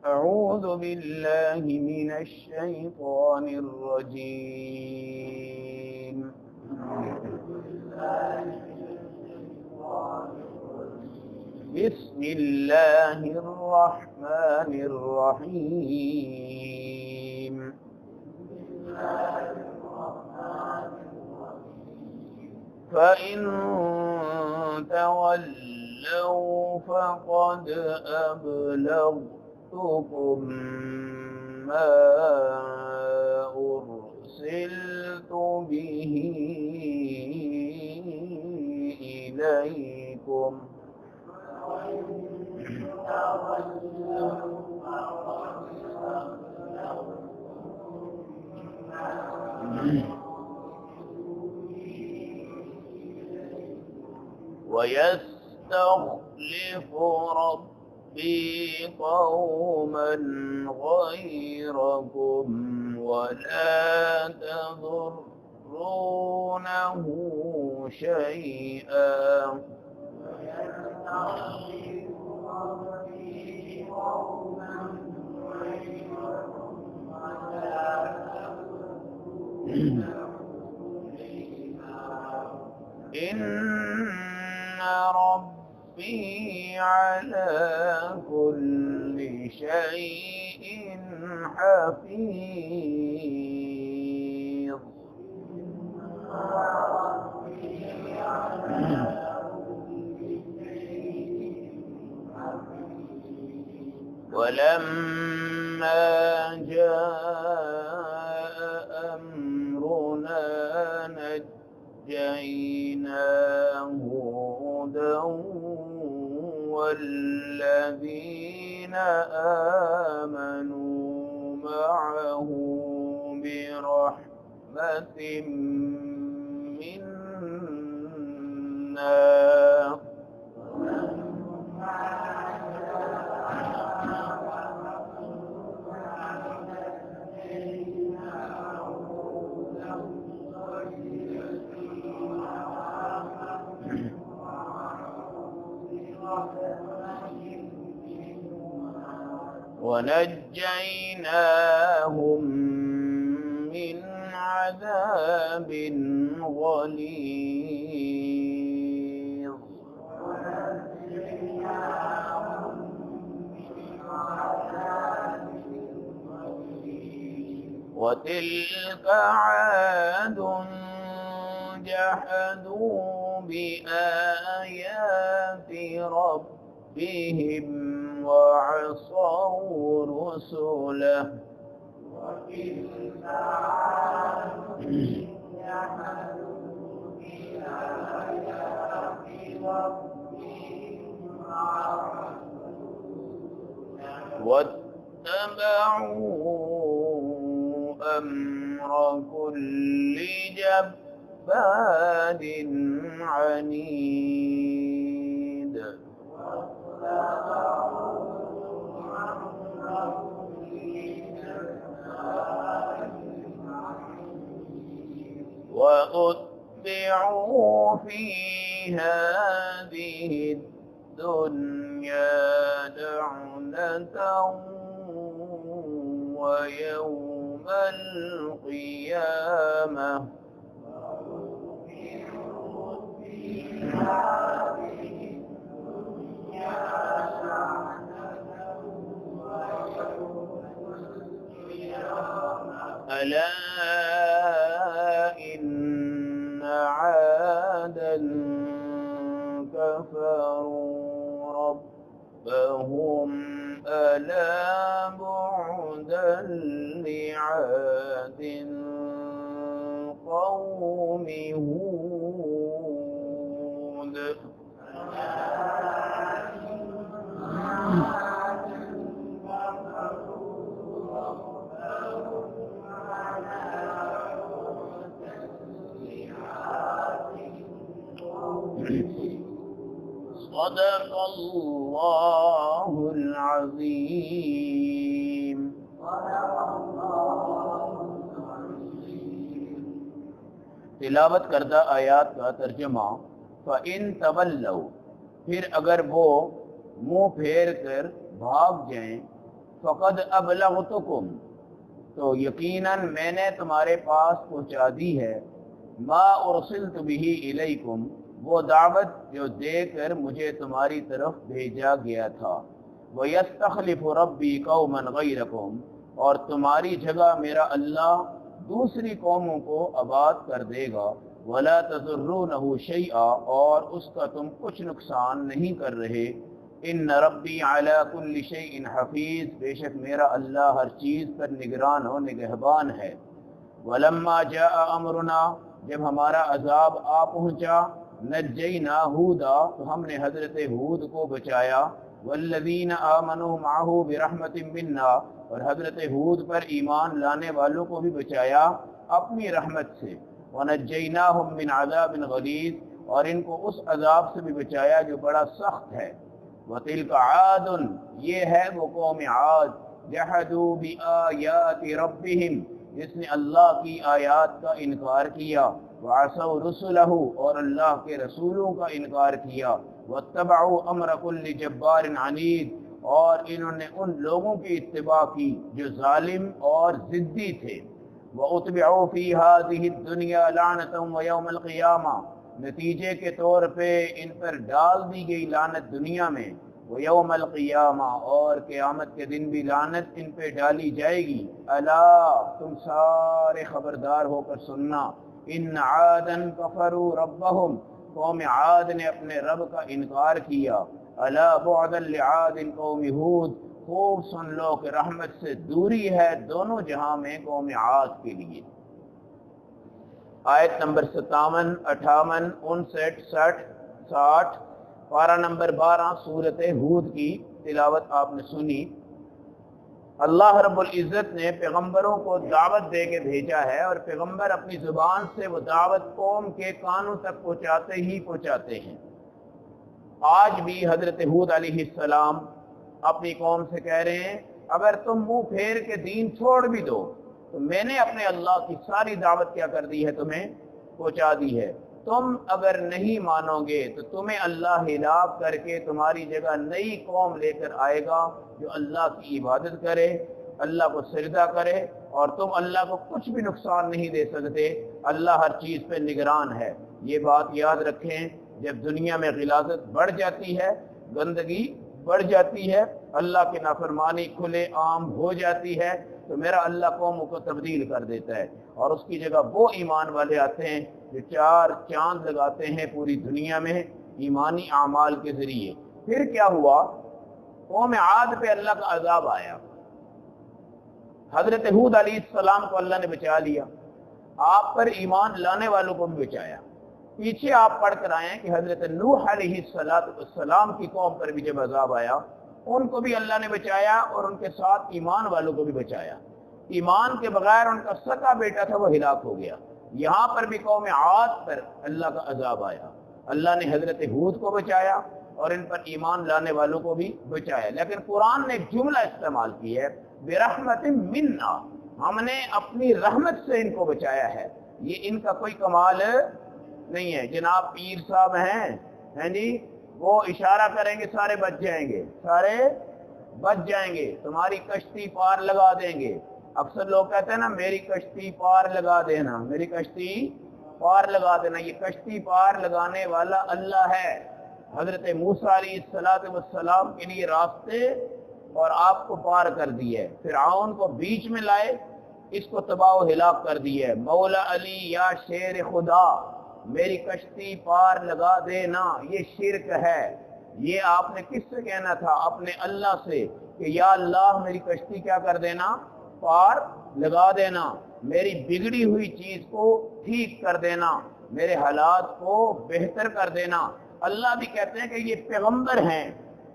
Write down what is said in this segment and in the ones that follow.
أعوذ بالله من الشيطان الرجيم. بسم الله الرحمن الرحيم. فإن تولوا فقد أبلغتكم ما أرسلت به إليكم. ويستخلف ربي قوما غيركم ولا تضرونه شيئا. إن ربي على كل شيء حفيظ. ولما جاء أمرنا نجينا هودا والذين آمنوا معه برحمة منا. ونجيناهم من عذاب غليظ. وتلك عاد جحدوا بآيات ربهم وعصوا رسله. وتلك عاد جحدوا بآيات ربهم واتبعوا أمر كل جبار عنيد. وأتبعوا في هذه الدنيا لعنة ويوم القيامة. ألا إن عادا كفروا ربهم ألا بعدا لعاد قوم هود. صدق الله العظيم. تلاوت کردہ آیات کا ترجمہ. فَإِن تَوَلَّوْا، پھر اگر وہ منہ پھیر کر بھاگ جائیں، فقد ابلغتکم، تو یقیناً میں نے تمہارے پاس پہنچا دی ہے، ما ارسلت به الیکم، وہ دعوت جو دے کر مجھے تمہاری طرف بھیجا گیا تھا، وَيَسْتَخْلِفُ رَبِّي قَوْمًا غَيْرَكُمْ، اور تمہاری جگہ میرا اللہ دوسری قوموں کو آباد کر دے گا، وَلَا تَضُرُّونَهُ شَيْئًا، اور اس کا تم کچھ نقصان نہیں کر رہے، ان ربی علی کل شیء حفیظ، بے شک میرا اللہ ہر چیز پر نگران و نگہبان ہے۔ ولما جاء امرنا، جب ہمارا عذاب آ پہنچا، نجینا ہودا، تو ہم نے حضرت ہود کو بچایا، والذین آمنوا معه برحمت منا، اور حضرت ہود پر ایمان لانے والوں کو بھی بچایا اپنی رحمت سے، ونجیناہم من عذاب غلیظ، اور ان کو اس عذاب سے بھی بچایا جو بڑا سخت ہے۔ وَتِلْكَ عَادٌ، یہ ہے وہ قوم عاد، جحدوا بآیات ربہم، جس نے اللہ کی آیات کا انکار کیا، وعصوا رسلہ، اور اللہ کے رسولوں کا انکار کیا، واتبعوا امر کل جبار عنید، اور انہوں نے ان لوگوں کی اتباع کی جو ظالم اور ضدی تھے، وَأُتْبِعُوا فِي هَذِهِ الدُّنْيَا لَعْنَةً وَيَوْمَ الْقِيَامَةِ، نتیجے کے طور پہ ان پر ڈال دی گئی لعنت دنیا میں، وَيَوْمَ الْقِيَامَةِ، اور قیامت کے دن بھی لعنت ان پہ ڈالی جائے گی۔ الا، تم سارے خبردار ہو کر سننا، ان عادًا کفروا ربہم، قوم عاد نے اپنے رب کا انکار کیا، الا بعدا لعاد قوم ہود، خوب سن لو کہ رحمت سے دوری ہے دونوں جہاں میں قوم عاد کے لیے۔ آیت نمبر 57، 58، 59، 60، 60، پارہ نمبر 12 سورۃ ہود کی تلاوت آپ نے سنی۔ اللہ رب العزت نے پیغمبروں کو دعوت دے کے بھیجا ہے، اور پیغمبر اپنی زبان سے وہ دعوت قوم کے کانوں تک پہنچاتے ہی پہنچاتے ہیں۔ آج بھی حضرت ہود علیہ السلام اپنی قوم سے کہہ رہے ہیں اگر تم منہ پھیر کے دین چھوڑ بھی دو تو میں نے اپنے اللہ کی ساری دعوت کیا کر دی ہے، تمہیں پہنچا دی ہے، تم اگر نہیں مانو گے تو تمہیں اللہ ہلاک کر کے تمہاری جگہ نئی قوم لے کر آئے گا جو اللہ کی عبادت کرے، اللہ کو سجدہ کرے، اور تم اللہ کو کچھ بھی نقصان نہیں دے سکتے، اللہ ہر چیز پہ نگران ہے۔ یہ بات یاد رکھیں، جب دنیا میں غلاظت بڑھ جاتی ہے، گندگی بڑھ جاتی ہے، اللہ کی نافرمانی کھلے عام ہو جاتی ہے، تو میرا اللہ قوموں کو تبدیل کر دیتا ہے، اور اس کی جگہ وہ ایمان والے آتے ہیں جو 4 چاند لگاتے ہیں پوری دنیا میں ایمانی اعمال کے ذریعے۔ پھر کیا ہوا؟ قوم عاد پہ اللہ کا عذاب آیا، حضرت ہود علیہ السلام کو اللہ نے بچا لیا، آپ پر ایمان لانے والوں کو بھی بچایا۔ پیچھے آپ پڑھ کر آئے ہیں کہ حضرت نوح علیہ السلام کی قوم پر بھی جب عذاب آیا ان کو بھی اللہ نے بچایا، اور ان کے ساتھ ایمان والوں کو بھی بچایا۔ ایمان کے بغیر ان کا سکا بیٹا تھا وہ ہلاک ہو گیا۔ یہاں پر بھی قوم عاد پر اللہ کا عذاب آیا، اللہ نے حضرت ہود کو بچایا اور ان پر ایمان لانے والوں کو بھی بچایا۔ لیکن قرآن نے ایک جملہ استعمال کی ہے، برحمت منا، ہم نے اپنی رحمت سے ان کو بچایا ہے، یہ ان کا کوئی کمال نہیں ہے۔ جناب پیر صاحب ہیں جی، وہ اشارہ کریں گے سارے بچ جائیں گے، سارے بچ جائیں گے، تمہاری کشتی پار لگا دیں گے۔ اکثر لوگ کہتے ہیں نا میری کشتی پار لگا دینا، میری کشتی پار لگا دینا، یہ کشتی پار لگانے والا اللہ ہے۔ حضرت موسیٰ علیہ السلام کے لیے راستے اور آپ کو پار کر دیے، فرعون کو بیچ میں لائے، اس کو تباہ و ہلاک کر دیے۔ مولا علی یا شیر خدا میری کشتی پار لگا دینا، یہ شرک ہے۔ یہ آپ نے کس سے کہنا تھا؟ اپنے اللہ سے کہ یا اللہ میری کشتی کیا کر دینا؟ پار لگا دینا، میری بگڑی ہوئی چیز کو ٹھیک کر دینا، میرے حالات کو بہتر کر دینا۔ اللہ بھی کہتے ہیں کہ یہ پیغمبر ہیں،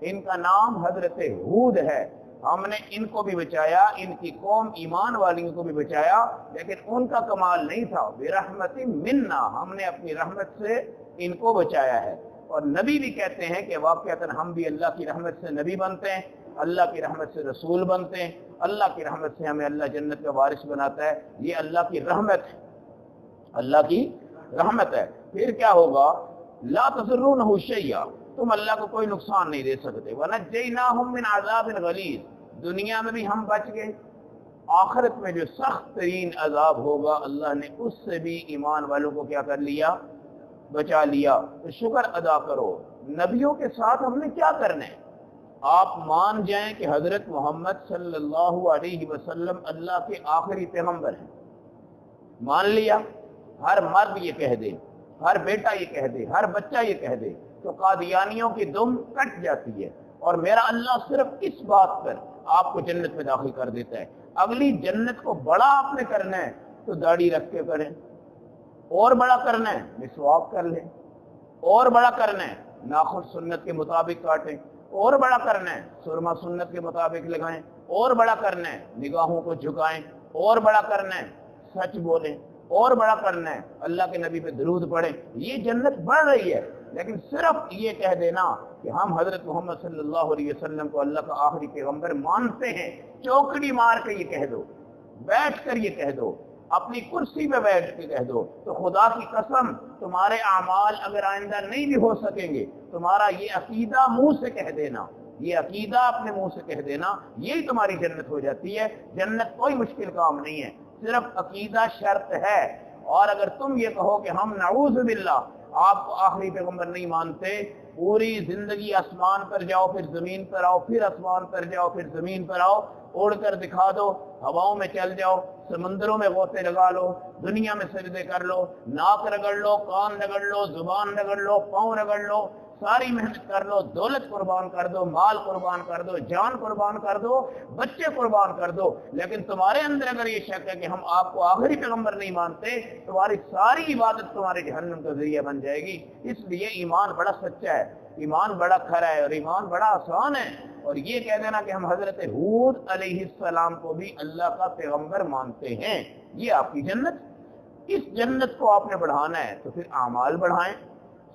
ان کا نام حضرت ہود ہے، ہم نے ان کو بھی بچایا، ان کی قوم ایمان والیوں کو بھی بچایا، لیکن ان کا کمال نہیں تھا۔ برحمت منا، ہم نے اپنی رحمت سے ان کو بچایا ہے۔ اور نبی بھی کہتے ہیں کہ واقعتاً ہم بھی اللہ کی رحمت سے نبی بنتے ہیں، اللہ کی رحمت سے رسول بنتے ہیں، اللہ کی رحمت سے ہمیں اللہ جنت کا وارث بناتا ہے، یہ اللہ کی رحمت ہے، اللہ کی رحمت ہے۔ پھر کیا ہوگا؟ لا تضرونہ شیئا، تم اللہ کو کوئی نقصان نہیں دے سکتے۔ وَنَجَّيْنَاهُمْ مِنْ عَذَابٍ غَلِيظٍ، دنیا میں بھی ہم بچ گئے، آخرت میں جو سخت ترین عذاب ہوگا اللہ نے اس سے بھی ایمان والوں کو کیا کر لیا؟ بچا لیا۔ تو شکر ادا کرو۔ نبیوں کے ساتھ ہم نے کیا کرنا ہے؟ آپ مان جائیں کہ حضرت محمد صلی اللہ علیہ وسلم اللہ کے آخری پیغمبر ہیں، مان لیا؟ ہر مرد یہ کہہ دے، ہر بیٹا یہ کہہ دے، ہر بچہ یہ کہہ دے تو قادیانیوں کی دم کٹ جاتی ہے، اور میرا اللہ صرف اس بات پر آپ کو جنت میں داخل کر دیتا ہے۔ اگلی جنت کو بڑا آپ نے کرنا ہے تو داڑھی رکھ کے کریں، اور بڑا کرنا ہے مسواک کر لیں، اور بڑا کرنا ہے ناخن سنت کے مطابق کاٹیں، اور بڑا کرنا ہے سرما سنت کے مطابق لگائیں، اور بڑا کرنا ہے نگاہوں کو جھکائیں، اور بڑا کرنا ہے سچ بولیں، اور بڑا کرنا ہے اللہ کے نبی پہ درود پڑھیں۔ یہ جنت بڑھ رہی ہے، لیکن صرف یہ کہہ دینا کہ ہم حضرت محمد صلی اللہ علیہ وسلم کو اللہ کا آخری پیغمبر مانتے ہیں، چوکڑی مار کے یہ کہہ دو، بیٹھ کر یہ کہہ دو، اپنی کرسی پہ بیٹھ کے کہہ دو، تو خدا کی قسم تمہارے اعمال اگر آئندہ نہیں بھی ہو سکیں گے، تمہارا یہ عقیدہ منہ سے کہہ دینا، یہ عقیدہ اپنے منہ سے کہہ دینا، یہی تمہاری جنت ہو جاتی ہے۔ جنت کوئی مشکل کام نہیں ہے، صرف عقیدہ شرط ہے۔ اور اگر تم یہ کہو کہ ہم نعوذ باللہ آپ کو آخری پیغمبر نہیں مانتے، پوری زندگی آسمان پر جاؤ پھر زمین پر آؤ، پھر آسمان پر جاؤ پھر زمین پر آؤ، اڑ کر دکھا دو، ہواؤں میں چل جاؤ، سمندروں میں غوطے لگا لو، دنیا میں سجدے کر لو، ناک رگڑ لو، کان رگڑ لو، زبان رگڑ لو، پاؤں رگڑ لو، ساری محنت کر لو، دولت قربان کر دو، مال قربان کر دو، جان قربان کر دو، بچے قربان کر دو، لیکن تمہارے اندر اگر یہ شک ہے کہ ہم آپ کو آخری پیغمبر نہیں مانتے، تمہاری ساری عبادت تمہارے جہنم کا ذریعہ بن جائے گی۔ اس لیے ایمان بڑا سچا ہے، ایمان بڑا کھرا ہے، اور ایمان بڑا آسان ہے۔ اور یہ کہہ دینا کہ ہم حضرت ہود علیہ السلام کو بھی اللہ کا پیغمبر مانتے ہیں، یہ آپ کی جنت۔ اس جنت کو آپ نے بڑھانا ہے تو پھر اعمال بڑھائیں،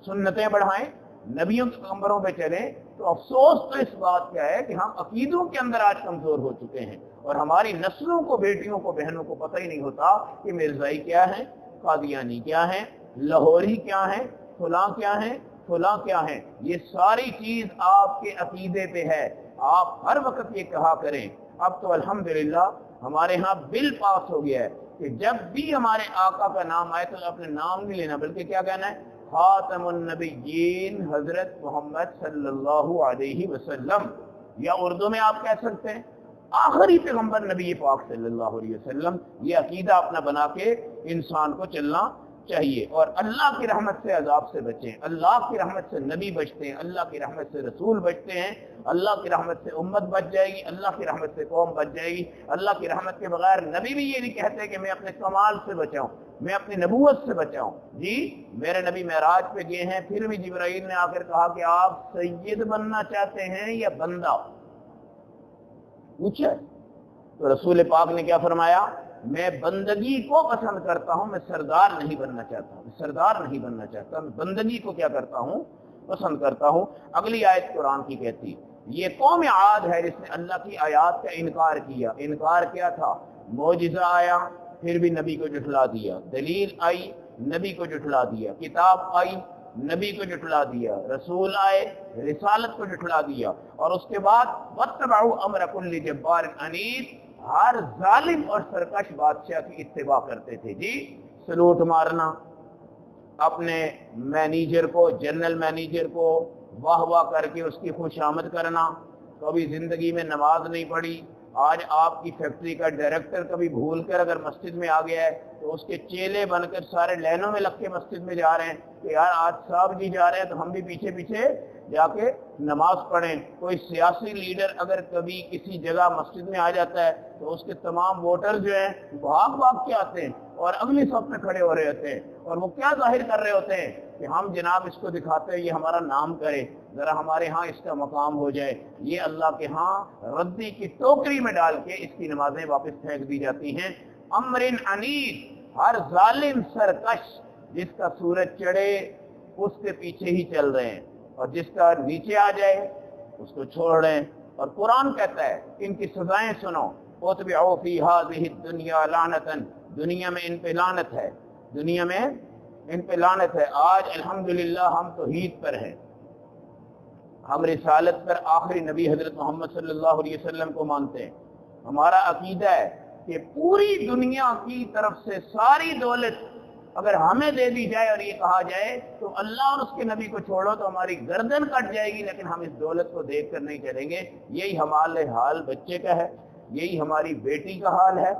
سنتیں بڑھائیں، نبیوں کے پیغمبروں پہ چلیں۔ تو افسوس تو اس بات کا ہے کہ ہم عقیدوں کے اندر آج کمزور ہو چکے ہیں، اور ہماری نسلوں کو، بیٹیوں کو، بہنوں کو پتہ ہی نہیں ہوتا کہ مرزائی کیا ہے، قادیانی کیا ہے، لاہوری کیا ہے، فلاں کیا ہے، فلاں کیا ہے۔ یہ ساری چیز آپ کے عقیدے پہ ہے۔ آپ ہر وقت یہ کہا کریں، اب تو الحمدللہ ہمارے ہاں بل پاس ہو گیا ہے کہ جب بھی ہمارے آقا کا نام آئے تو اپنے نام نہیں لینا، بلکہ کیا کہنا ہے؟ خاتم النبیین حضرت محمد صلی اللہ علیہ وسلم، یا اردو میں آپ کہہ سکتے ہیں آخری پیغمبر نبی پاک صلی اللہ علیہ وسلم۔ یہ عقیدہ اپنا بنا کے انسان کو چلنا چاہیے، اور اللہ کی رحمت سے عذاب سے بچیں، اللہ کی رحمت سے نبی بچتے ہیں، اللہ کی رحمت سے رسول بچتے ہیں، اللہ کی رحمت سے امت بچ جائے گی، اللہ کی رحمت سے قوم بچ جائے گی۔ اللہ کی رحمت کے بغیر نبی بھی یہ نہیں کہتے کہ میں اپنے کمال سے بچاؤں، میں اپنی نبوت سے بچاؤں۔ جی میرے نبی معراج پہ گئے ہیں، پھر بھی جبرائیل نے آ کر کہا کہ آپ سید بننا چاہتے ہیں یا بندہ؟ پوچھا تو رسول پاک نے کیا فرمایا؟ میں بندگی کو پسند کرتا ہوں، میں سردار نہیں بننا چاہتا، میں سردار نہیں بننا چاہتا، میں بندگی کو کیا کرتا ہوں؟ پسند کرتا ہوں۔ اگلی آیت قرآن کی کہتی یہ قوم عاد ہے جس نے اللہ کی آیات کا انکار کیا۔ انکار کیا تھا؟ معجزہ آیا پھر بھی نبی کو جھٹلا دیا، دلیل آئی نبی کو جھٹلا دیا، کتاب آئی نبی کو جھٹلا دیا، رسول آئے رسالت کو جھٹلا دیا، اور اس کے بعد واتبعوا امر کل جبار عنید، ہر ظالم اور سرکش بادشاہ کی اتباع کرتے تھے۔ جی سلوٹ مارنا، اپنے مینیجر کو، جنرل مینیجر کو واہ واہ کر کے اس کی خوش آمد کرنا، کبھی زندگی میں نماز نہیں پڑھی، آج آپ کی فیکٹری کا ڈائریکٹر کبھی بھول کر اگر مسجد میں آ گیا ہے تو اس کے چیلے بن کر سارے لینوں میں لگ کے مسجد میں جا رہے ہیں کہ یار آج صاحب جی جا رہے ہیں تو ہم بھی پیچھے پیچھے جا کے نماز پڑھیں۔ کوئی سیاسی لیڈر اگر کبھی کسی جگہ مسجد میں آ جاتا ہے تو اس کے تمام ووٹر جو ہیں بھاگ بھاگ کے آتے ہیں اور اگلی صف میں کھڑے ہو رہے ہوتے ہیں، اور وہ کیا ظاہر کر رہے ہوتے ہیں کہ ہم جناب اس کو دکھاتے ہیں یہ ہمارا نام کرے، ذرا ہمارے ہاں اس کا مقام ہو جائے۔ یہ اللہ کے ہاں ردی کی ٹوکری میں ڈال کے اس کی نمازیں واپس پھینک دی جاتی ہیں۔ امر عنید، ہر ظالم سرکش جس کا سورج چڑھے اس کے پیچھے ہی چل رہے ہیں، اور جس کا نیچے آ جائے اس کو چھوڑ رہے ہیں۔ اور قرآن کہتا ہے ان کی سزائیں سنو، اتبعوا فی ہذہ الدنیا لعنتا، دنیا میں ان پہ لعنت ہے، دنیا میں ان پہ لعنت ہے۔ آج الحمدللہ ہم توحید پر ہیں، ہم رسالت پر آخری نبی حضرت محمد صلی اللہ علیہ وسلم کو مانتے ہیں. ہمارا عقیدہ ہے کہ پوری دنیا کی طرف سے ساری دولت اگر ہمیں دے دی جائے اور یہ کہا جائے تو اللہ اور اس کے نبی کو چھوڑو تو ہماری گردن کٹ جائے گی، لیکن ہم اس دولت کو دیکھ کر نہیں چلیں گے. یہی ہمارے حال بچے کا ہے، یہی ہماری بیٹی کا حال ہے،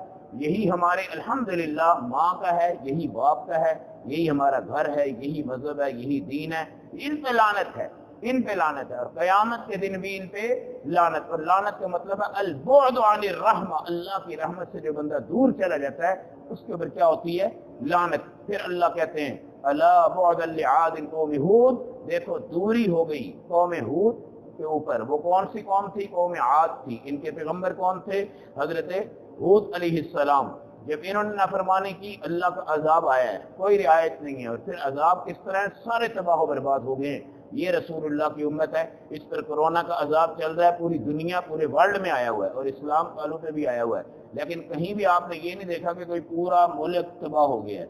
یہی ہمارے الحمدللہ ماں کا ہے، یہی باپ کا ہے، یہی ہمارا گھر ہے، یہی مذہب ہے، یہی دین ہے. ان پہ لعنت ہے، ان پہ لعنت ہے، اور قیامت کے دن بھی ان پہ لعنت. اور لعنت کا مطلب ہے البعد عن الرحمہ، اللہ کی رحمت سے جو بندہ دور چلا جاتا ہے اس کے اوپر کیا ہوتی ہے؟ لعنت. پھر اللہ کہتے ہیں الا بعدا لعاد قوم ہود، دیکھو دوری ہو گئی قوم ہود کے اوپر. وہ کون سی قوم تھی؟ قوم عاد تھی. ان کے پیغمبر کون تھے؟ حضرت ہود علیہ السلام. جب انہوں نے نافرمانی کی اللہ کا عذاب آیا ہے، کوئی رعایت نہیں ہے. اور پھر عذاب کس طرح ہے؟ سارے تباہ و برباد ہو گئے ہیں. یہ رسول اللہ کی امت ہے. اس پر کورونا کا عذاب چل رہا ہے، پوری دنیا پورے ورلڈ میں آیا ہوا ہے، اور اسلام والوں پہ بھی آیا ہوا ہے. لیکن کہیں بھی آپ نے یہ نہیں دیکھا کہ کوئی پورا ملک تباہ ہو گیا ہے،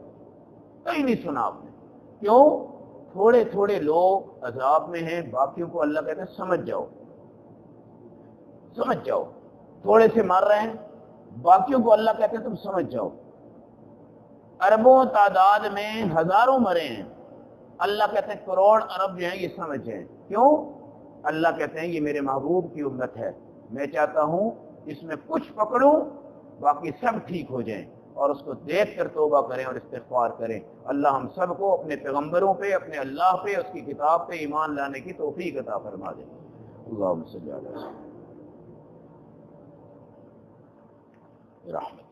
کہیں نہیں سنا آپ نے. کیوں؟ تھوڑے تھوڑے لوگ عذاب میں ہیں، باقیوں کو اللہ کہتے ہیں سمجھ جاؤ، سمجھ جاؤ. تھوڑے سے مر رہے ہیں، باقیوں کو اللہ کہتے ہیں تم سمجھ جاؤ. اربوں تعداد میں ہزاروں مرے ہیں، اللہ کہتے ہیں کروڑ ارب جو ہیں یہ سمجھ جائیں. کیوں؟ اللہ کہتے ہیں یہ میرے محبوب کی امت ہے، میں چاہتا ہوں اس میں کچھ پکڑوں باقی سب ٹھیک ہو جائیں، اور اس کو دیکھ کر توبہ کریں اور استغفار کریں. اللہ ہم سب کو اپنے پیغمبروں پہ، اپنے اللہ پہ، اس کی کتاب پہ ایمان لانے کی توفیق عطا فرما دیں. اللہم صلی علی رحمت